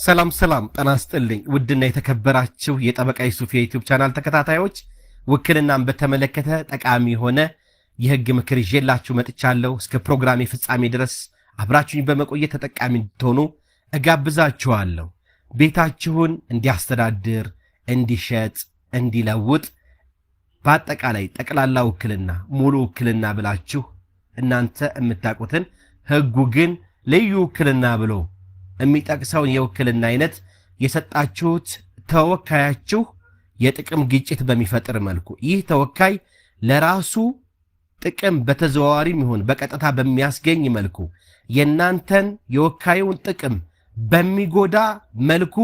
ሰላም ጤና ይስጥልኝ ውድና የተከበራችሁ የጠበቃ ዩሱፍ የዩቲዩብ ቻናል ተከታታዮች ውክልናን በተመለከተ ጠቃሚ ሆነ የህግ ምክር ይዤላችሁ መጥቻለሁ። እስከ ፕሮግራሜ ፍጻሜ ድረስ አብራችሁኝ በመቆየት ተጠቃሚ እንድትሆኑ እጋብዛችኋለሁ። ቤታችሁን እንዲያስተዳድር፣ እንዲሸጥ፣ እንዲለውጥ በአጠቃላይ ጠቅላላ ውክልና ሙሉ ውክልና ብላችሁ እናንተ የምታውቁትን ህጉ ግን ልዩ ውክልና ብሎ የሚጠቅሰውን የውክልና አይነት የሰጣችሁት ተወካያችሁ የጥቅም ግጭት በሚፈጥር መልኩ ይህ ተወካይ ለራሱ ጥቅም በተዘዋዋሪም ይሁን በቀጥታ በሚያስገኝ መልኩ የናንተን የወካዩን ጥቅም በሚጎዳ መልኩ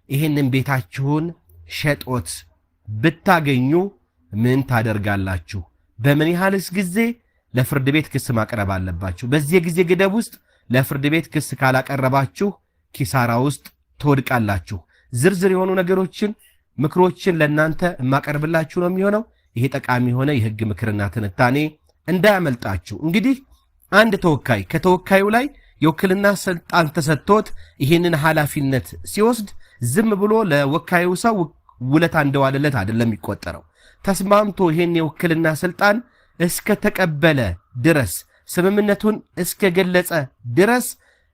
ይህንን ቤታችሁን ሸጦት ብታገኙ ምን ታደርጋላችሁ? በምን ያህልስ ጊዜ ለፍርድ ቤት ክስ ማቅረብ አለባችሁ? በዚህ ጊዜ ገደብ ውስጥ ለፍርድ ቤት ክስ ካላቀረባችሁ ኪሳራ ውስጥ ትወድቃላችሁ። ዝርዝር የሆኑ ነገሮችን ምክሮችን ለናንተ ማቀርብላችሁ ነው የሚሆነው። ይሄ ጠቃሚ ሆነ የህግ ምክርና ትንታኔ እንዳያመልጣችሁ። እንግዲህ አንድ ተወካይ ከተወካዩ ላይ የውክልና ስልጣን ተሰጥቶት ይህንን ኃላፊነት ሲወስድ ዝም ብሎ ለወካዩ ሰው ውለታ እንደዋለለት አይደለም የሚቆጠረው። ተስማምቶ ይህን የውክልና ስልጣን እስከ ተቀበለ ድረስ ስምምነቱን እስከ ገለጸ ድረስ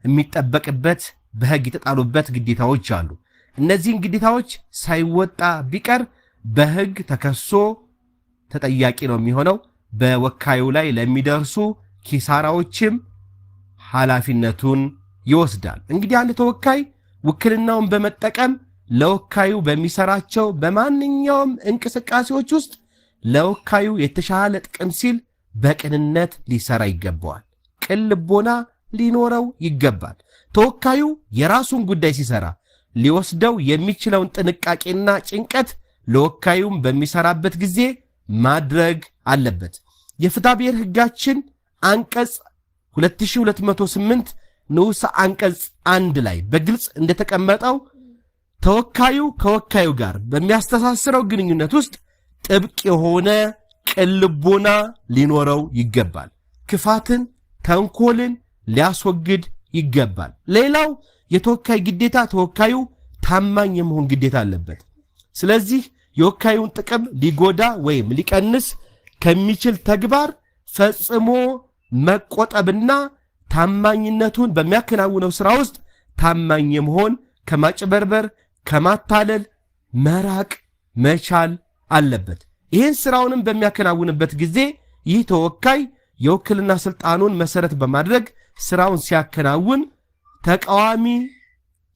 የሚጠበቅበት በህግ የተጣሉበት ግዴታዎች አሉ። እነዚህን ግዴታዎች ሳይወጣ ቢቀር በህግ ተከሶ ተጠያቂ ነው የሚሆነው። በወካዩ ላይ ለሚደርሱ ኪሳራዎችም ኃላፊነቱን ይወስዳል። እንግዲህ አንድ ተወካይ ውክልናውን በመጠቀም ለወካዩ በሚሰራቸው በማንኛውም እንቅስቃሴዎች ውስጥ ለወካዩ የተሻለ ጥቅም ሲል በቅንነት ሊሰራ ይገባዋል። ቅን ልቦና ሊኖረው ይገባል። ተወካዩ የራሱን ጉዳይ ሲሰራ ሊወስደው የሚችለውን ጥንቃቄና ጭንቀት ለወካዩም በሚሰራበት ጊዜ ማድረግ አለበት። የፍትሐ ብሔር ህጋችን አንቀጽ 2208 ንዑስ አንቀጽ 1 ላይ በግልጽ እንደተቀመጠው ተወካዩ ከወካዩ ጋር በሚያስተሳስረው ግንኙነት ውስጥ ጥብቅ የሆነ ቅን ልቦና ሊኖረው ይገባል። ክፋትን፣ ተንኮልን ሊያስወግድ ይገባል። ሌላው የተወካይ ግዴታ ተወካዩ ታማኝ የመሆን ግዴታ አለበት። ስለዚህ የወካዩን ጥቅም ሊጎዳ ወይም ሊቀንስ ከሚችል ተግባር ፈጽሞ መቆጠብና ታማኝነቱን በሚያከናውነው ሥራ ውስጥ ታማኝ የመሆን ከማጭበርበር ከማታለል መራቅ መቻል አለበት። ይህን ሥራውንም በሚያከናውንበት ጊዜ ይህ ተወካይ የውክልና ስልጣኑን መሰረት በማድረግ ሥራውን ሲያከናውን ተቃዋሚ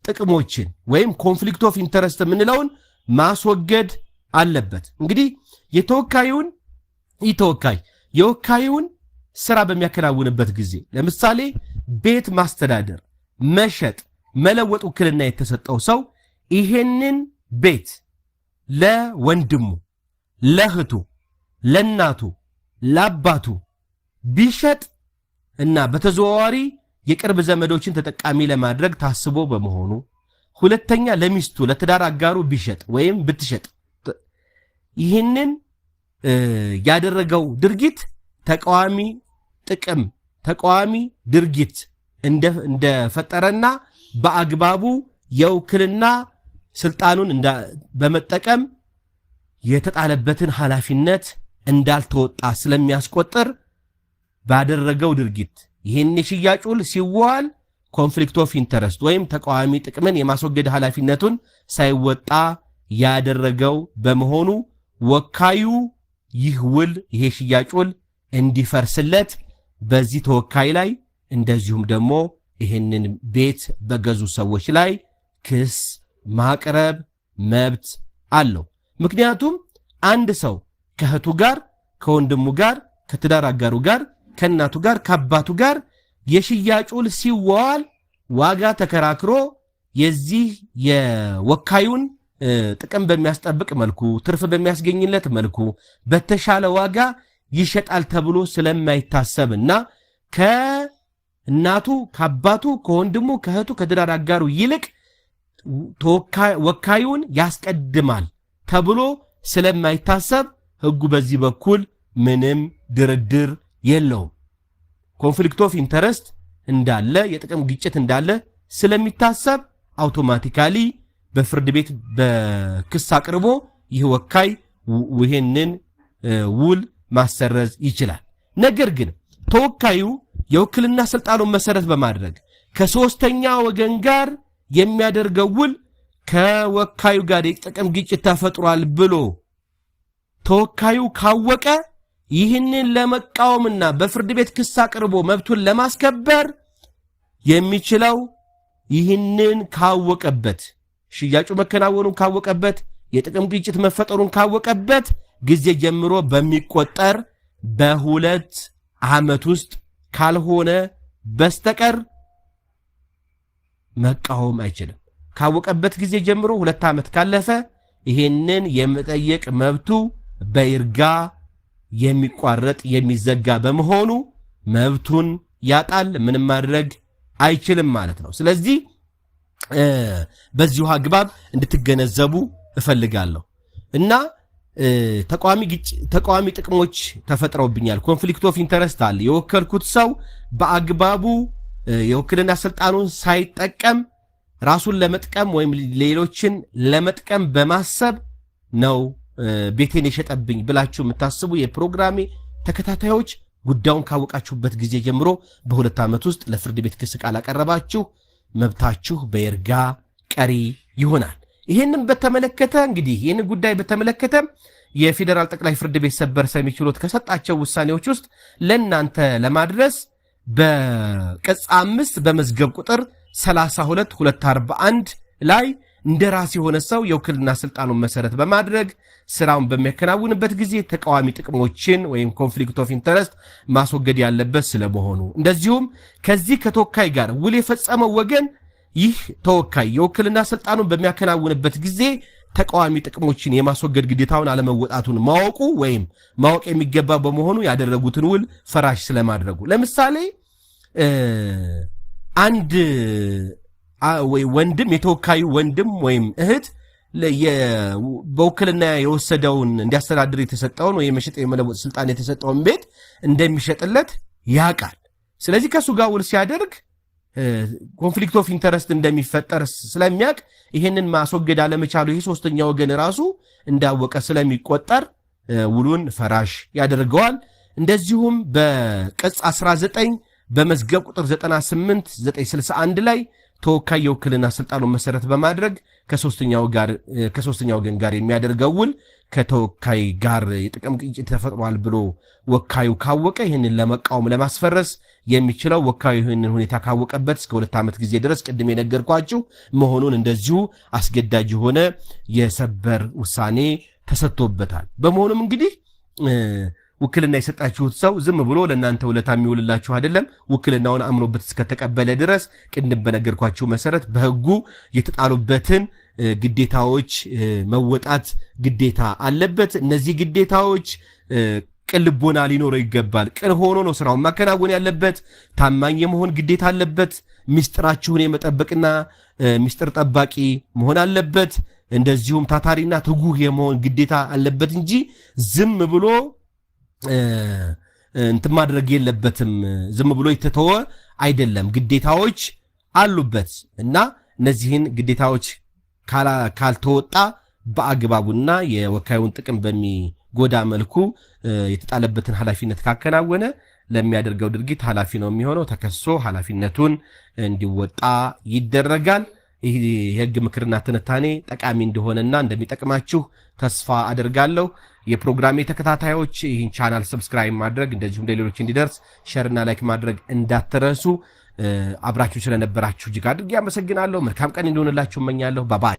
ጥቅሞችን ወይም ኮንፍሊክት ኦፍ ኢንተረስት የምንለውን ማስወገድ አለበት። እንግዲህ ይህ ተወካይ የወካዩን ሥራ በሚያከናውንበት ጊዜ ለምሳሌ ቤት ማስተዳደር፣ መሸጥ፣ መለወጥ ውክልና የተሰጠው ሰው ይሄንን ቤት ለወንድሙ፣ ለእህቱ፣ ለእናቱ፣ ለአባቱ ቢሸጥ እና በተዘዋዋሪ የቅርብ ዘመዶችን ተጠቃሚ ለማድረግ ታስቦ በመሆኑ፣ ሁለተኛ ለሚስቱ ለትዳር አጋሩ ቢሸጥ ወይም ብትሸጥ ይህንን ያደረገው ድርጊት ተቃዋሚ ጥቅም ተቃዋሚ ድርጊት እንደፈጠረና በአግባቡ የውክልና ስልጣኑን በመጠቀም የተጣለበትን ኃላፊነት እንዳልተወጣ ስለሚያስቆጥር ባደረገው ድርጊት ይህን የሽያጭ ውል ሲዋል ኮንፍሊክት ኦፍ ኢንተረስት ወይም ተቃዋሚ ጥቅምን የማስወገድ ኃላፊነቱን ሳይወጣ ያደረገው በመሆኑ ወካዩ ይህ ውል ይሄ ሽያጭ ውል እንዲፈርስለት በዚህ ተወካይ ላይ እንደዚሁም ደግሞ ይህንን ቤት በገዙ ሰዎች ላይ ክስ ማቅረብ መብት አለው። ምክንያቱም አንድ ሰው ከእህቱ ጋር፣ ከወንድሙ ጋር፣ ከትዳር አጋሩ ጋር፣ ከእናቱ ጋር፣ ከአባቱ ጋር የሽያጭ ውል ሲዋል ዋጋ ተከራክሮ የዚህ የወካዩን ጥቅም በሚያስጠብቅ መልኩ ትርፍ በሚያስገኝለት መልኩ በተሻለ ዋጋ ይሸጣል ተብሎ ስለማይታሰብና ከእናቱ፣ ከአባቱ፣ ከወንድሙ፣ ከእህቱ፣ ከትዳር አጋሩ ይልቅ ወካዩን ያስቀድማል ተብሎ ስለማይታሰብ ህጉ በዚህ በኩል ምንም ድርድር የለውም። ኮንፍሊክት ኦፍ ኢንተረስት እንዳለ የጥቅም ግጭት እንዳለ ስለሚታሰብ አውቶማቲካሊ በፍርድ ቤት በክስ አቅርቦ ይህ ወካይ ይህንን ውል ማሰረዝ ይችላል። ነገር ግን ተወካዩ የውክልና ስልጣኑን መሰረት በማድረግ ከሶስተኛ ወገን ጋር የሚያደርገው ውል ከወካዩ ጋር የጥቅም ግጭት ተፈጥሯል ብሎ ተወካዩ ካወቀ ይህንን ለመቃወምና በፍርድ ቤት ክስ አቅርቦ መብቱን ለማስከበር የሚችለው ይህንን ካወቀበት፣ ሽያጩ መከናወኑን ካወቀበት፣ የጥቅም ግጭት መፈጠሩን ካወቀበት ጊዜ ጀምሮ በሚቆጠር በ2 ዓመት ውስጥ ካልሆነ በስተቀር መቃወም አይችልም። ካወቀበት ጊዜ ጀምሮ 2 ዓመት ካለፈ ይሄንን የመጠየቅ መብቱ በይርጋ የሚቋረጥ የሚዘጋ በመሆኑ መብቱን ያጣል፣ ምንም ማድረግ አይችልም ማለት ነው። ስለዚህ በዚሁ አግባብ እንድትገነዘቡ እፈልጋለሁ እና ተቃዋሚ ጥቅሞች ተፈጥረውብኛል፣ ኮንፍሊክት ኦፍ ኢንተረስት አለ። የወከልኩት ሰው በአግባቡ የውክልና ስልጣኑን ሳይጠቀም ራሱን ለመጥቀም ወይም ሌሎችን ለመጥቀም በማሰብ ነው ቤቴን የሸጠብኝ ብላችሁ የምታስቡ የፕሮግራሜ ተከታታዮች ጉዳዩን ካወቃችሁበት ጊዜ ጀምሮ በ2 ዓመት ውስጥ ለፍርድ ቤት ክስ ካላቀረባችሁ መብታችሁ በይርጋ ቀሪ ይሆናል። ይህንን በተመለከተ እንግዲህ ይህን ጉዳይ በተመለከተ የፌዴራል ጠቅላይ ፍርድ ቤት ሰበር ሰሚ ችሎት ከሰጣቸው ውሳኔዎች ውስጥ ለእናንተ ለማድረስ በቅጽ 5 በመዝገብ ቁጥር 32241 ላይ እንደራሴ የሆነ ሰው የውክልና ስልጣኑን መሰረት በማድረግ ስራውን በሚያከናውንበት ጊዜ ተቃዋሚ ጥቅሞችን ወይም ኮንፍሊክት ኦፍ ኢንተረስት ማስወገድ ያለበት ስለመሆኑ፣ እንደዚሁም ከዚህ ከተወካይ ጋር ውል የፈጸመው ወገን ይህ ተወካይ የውክልና ስልጣኑን በሚያከናውንበት ጊዜ ተቃዋሚ ጥቅሞችን የማስወገድ ግዴታውን አለመወጣቱን ማወቁ ወይም ማወቅ የሚገባ በመሆኑ ያደረጉትን ውል ፈራሽ ስለማድረጉ፣ ለምሳሌ አንድ ወንድም የተወካዩ ወንድም ወይም እህት በውክልና የወሰደውን እንዲያስተዳድር የተሰጠውን ወይ የመሸጥ የመለወጥ ስልጣን የተሰጠውን ቤት እንደሚሸጥለት ያውቃል። ስለዚህ ከሱ ጋር ውል ሲያደርግ ኮንፍሊክት ኦፍ ኢንተረስት እንደሚፈጠር ስለሚያውቅ ይሄንን ማስወገድ አለመቻሉ ይህ ሶስተኛ ወገን ራሱ እንዳወቀ ስለሚቆጠር ውሉን ፈራሽ ያደርገዋል። እንደዚሁም በቅጽ 19 በመዝገብ ቁጥር 98961 ላይ ተወካይ የውክልና ስልጣኑን መሰረት በማድረግ ከሶስተኛ ወገን ጋር የሚያደርገው ውል ከተወካይ ጋር የጥቅም ግጭት ተፈጥሯል ብሎ ወካዩ ካወቀ ይህንን ለመቃወም ለማስፈረስ የሚችለው ወካዩ ይህንን ሁኔታ ካወቀበት እስከ 2 ዓመት ጊዜ ድረስ ቅድም የነገርኳችሁ መሆኑን እንደዚሁ አስገዳጅ የሆነ የሰበር ውሳኔ ተሰጥቶበታል። በመሆኑም እንግዲህ ውክልና የሰጣችሁት ሰው ዝም ብሎ ለእናንተ ውለታ የሚውልላችሁ አይደለም። ውክልናውን አምኖበት እስከተቀበለ ድረስ ቅድም በነገርኳችሁ መሰረት በሕጉ የተጣሉበትን ግዴታዎች መወጣት ግዴታ አለበት። እነዚህ ግዴታዎች ቅን ልቦና ሊኖረው ይገባል። ቅን ሆኖ ነው ስራውን ማከናወን ያለበት። ታማኝ የመሆን ግዴታ አለበት። ሚስጥራችሁን የመጠበቅና ሚስጥር ጠባቂ መሆን አለበት። እንደዚሁም ታታሪና ትጉህ የመሆን ግዴታ አለበት እንጂ ዝም ብሎ እንትን ማድረግ የለበትም። ዝም ብሎ የተተወ አይደለም። ግዴታዎች አሉበት እና እነዚህን ግዴታዎች ካልተወጣ በአግባቡና የወካዩን ጥቅም በሚጎዳ መልኩ የተጣለበትን ኃላፊነት ካከናወነ ለሚያደርገው ድርጊት ኃላፊ ነው የሚሆነው። ተከሶ ኃላፊነቱን እንዲወጣ ይደረጋል። ይህ የህግ ምክርና ትንታኔ ጠቃሚ እንደሆነና እንደሚጠቅማችሁ ተስፋ አደርጋለሁ። የፕሮግራሜ ተከታታዮች ይህን ቻናል ሰብስክራይብ ማድረግ እንደዚሁም ለሌሎች እንዲደርስ ሼርና ላይክ ማድረግ እንዳትረሱ። አብራችሁ ስለነበራችሁ እጅግ አድርጌ አመሰግናለሁ። መልካም ቀን እንዲሆንላችሁ እመኛለሁ። ባባይ